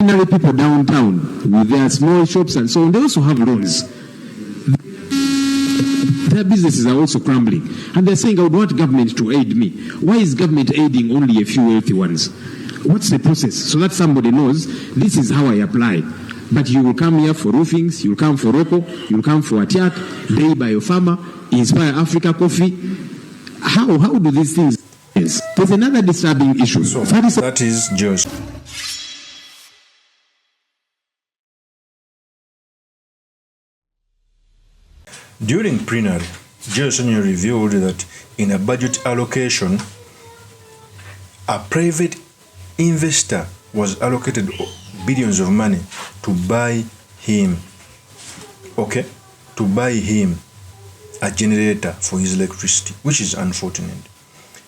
Ordinary people downtown with their small shops and so on, they also have loans. Their businesses are also crumbling. And they're saying, I would want government to aid me. Why is government aiding only a few wealthy ones? What's the process? So that somebody knows, this is how I apply. But you will come here for roofings, you'll come for Roko, you'll come for Atiak, Day by your farmer, Inspire Africa Coffee. How do these things? Yes. There's another disturbing issue. So that is Josh. During plenary, SSENYONYI revealed that in a budget allocation, a private investor was allocated billions of money to buy him, a generator for his electricity, which is unfortunate.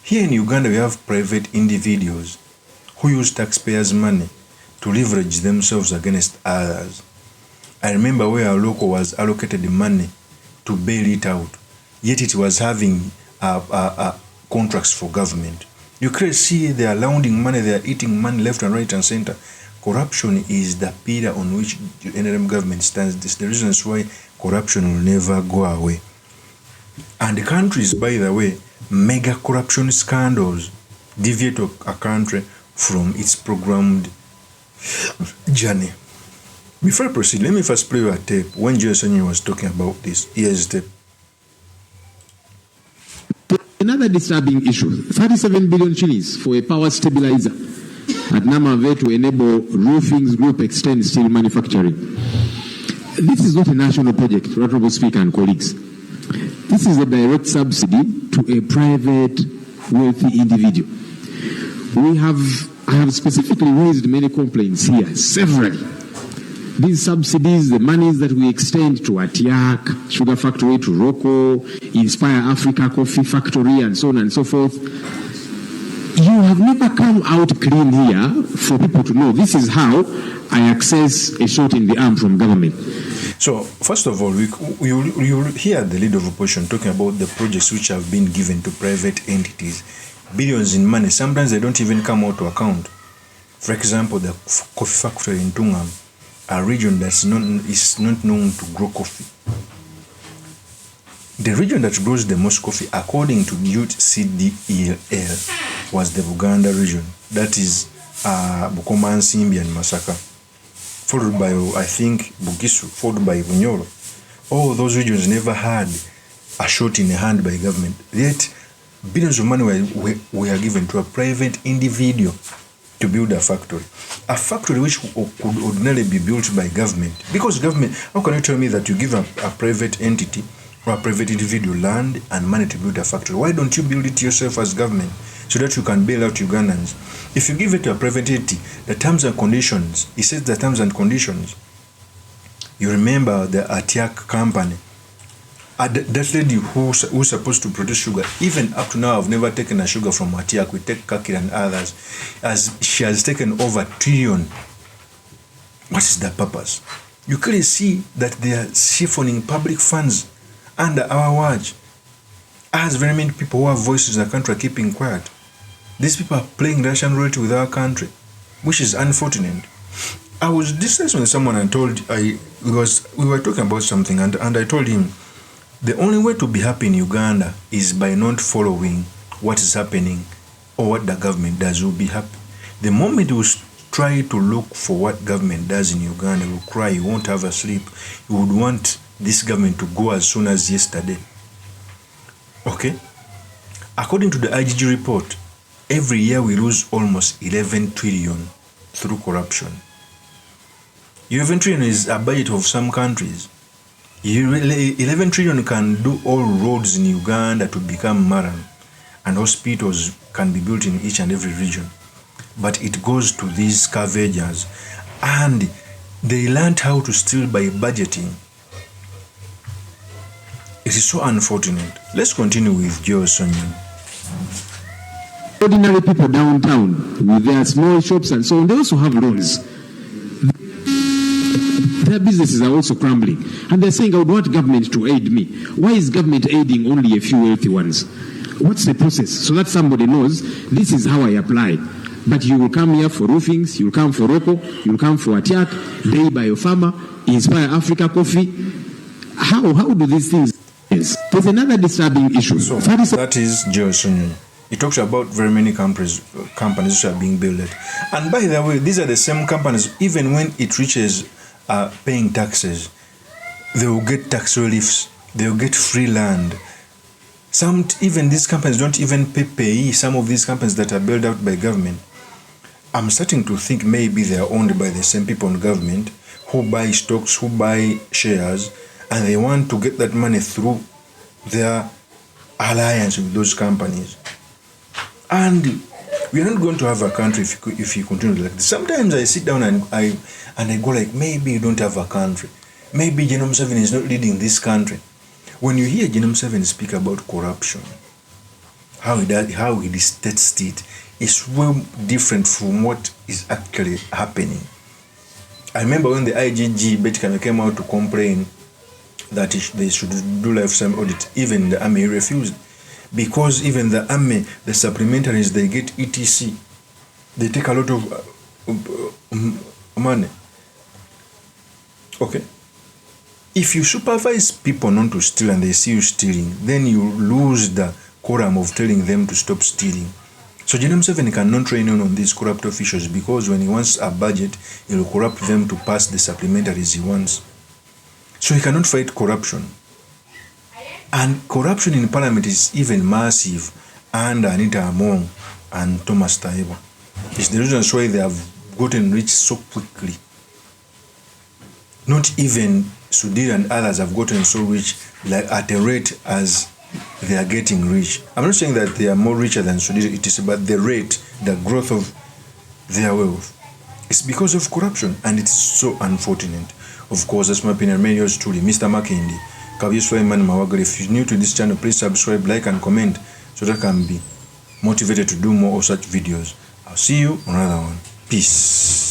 Here in Uganda, we have private individuals who use taxpayers' money to leverage themselves against others. I remember where our local was allocated money to bail it out, yet it was having contracts for government. You can see they are laundering money, they are eating money left and right and center. Corruption is the pillar on which the NRM government stands. This is the reasons why corruption will never go away. And the countries, by the way, mega corruption scandals deviate a country from its programmed journey. Before I proceed, let me first play you a tape when SSENYONYI was talking about this. Here's the tape. Another disturbing issue, 37 billion shillings for a power stabilizer at Namave to enable Roofings Group extend steel manufacturing. This is not a national project, Honorable Speaker and colleagues. This is a direct subsidy to a private wealthy individual. I have specifically raised many complaints here, several. These subsidies, the monies that we extend to Atiak, Sugar Factory, to Roko, Inspire Africa Coffee Factory, and so on and so forth, you have never come out clean here for people to know this is how I access a shot in the arm from government. So, first of all, you hear the leader of opposition talking about the projects which have been given to private entities, billions in money. Sometimes they don't even come out to account. For example, the coffee factory in Tungam, a region that's is not known to grow coffee. The region that grows the most coffee, according to UCDEL, was the Buganda region. That is Bukoma, Nsimbi, and Masaka. Followed by, I think, Bugisu, followed by Bunyoro. All those regions never had a shot in the hand by government. Yet, billions of money were given to a private individual to build a factory which could ordinarily be built by government. Because government, how can you tell me that you give a private entity or a private individual land and money to build a factory? Why don't you build it yourself as government so that you can bail out Ugandans? If you give it to a private entity, the terms and conditions, it says the terms and conditions. You remember the Atiak company, that lady who's supposed to produce sugar, even up to now, I've never taken a sugar from Atiak. We take Kakir and others, as she has taken over $1 trillion. What is the purpose? You clearly see that they are siphoning public funds under our watch. As very many people who have voices in the country are keeping quiet. These people are playing Russian roulette with our country, which is unfortunate. I was discussing with someone and we were talking about something, and I told him, the only way to be happy in Uganda is by not following what is happening or what the government does. You'll be happy. The moment you try to look for what government does in Uganda, you will cry, you won't have a sleep. You would want this government to go as soon as yesterday. Okay? According to the IGG report, every year we lose almost 11 trillion through corruption. 11 trillion is a budget of some countries. 11 trillion can do all roads in Uganda to become modern, and hospitals can be built in each and every region. But it goes to these scavengers, and they learned how to steal by budgeting. It is so unfortunate. Let's continue with SSENYONYI. Ordinary people downtown with their small shops and so on, they also have loans. Their businesses are also crumbling. And they're saying, I would want government to aid me. Why is government aiding only a few wealthy ones? What's the process? So that somebody knows, this is how I apply. But you will come here for roofings, you'll come for Roko, you'll come for Atiak, Day by your farmer, Inspire Africa Coffee. How do these things? Yes. There's another disturbing issue. So that is SSENYONYI. It talks about very many companies which are being built. And by the way, these are the same companies, even when it reaches paying taxes, they will get tax reliefs, they will get free land. Even these companies don't even pay some of these companies that are built out by government. I'm starting to think maybe they are owned by the same people in government who buy stocks, who buy shares, and they want to get that money through their alliance with those companies. And we are not going to have a country if you continue like this. Sometimes I sit down and I go like, maybe you don't have a country. Maybe Genome 7 is not leading this country. When you hear Genome 7 speak about corruption, how he states it is well different from what is actually happening. I remember when the IGG basically came out to complain that they should do lifetime audit, even the army refused. Because even the army, the supplementaries, they get ETC. They take a lot of money. Okay. If you supervise people not to steal and they see you stealing, then you lose the quorum of telling them to stop stealing. So Genome 7 cannot train on these corrupt officials because when he wants a budget, he will corrupt them to pass the supplementaries he wants. So he cannot fight corruption. And corruption in parliament is even massive under Anita Among and Thomas Taiba. It's the reason why they have gotten rich so quickly. Not even Sudhir and others have gotten so rich like at a rate as they are getting rich. I'm not saying that they are more richer than Sudhir, it is about the rate, the growth of their wealth. It's because of corruption, and it's so unfortunate. Of course, that's my opinion. Many yours truly, Mr. Makindi. If you're new to this channel, please subscribe, like, and comment so that I can be motivated to do more of such videos. I'll see you on another one. Peace.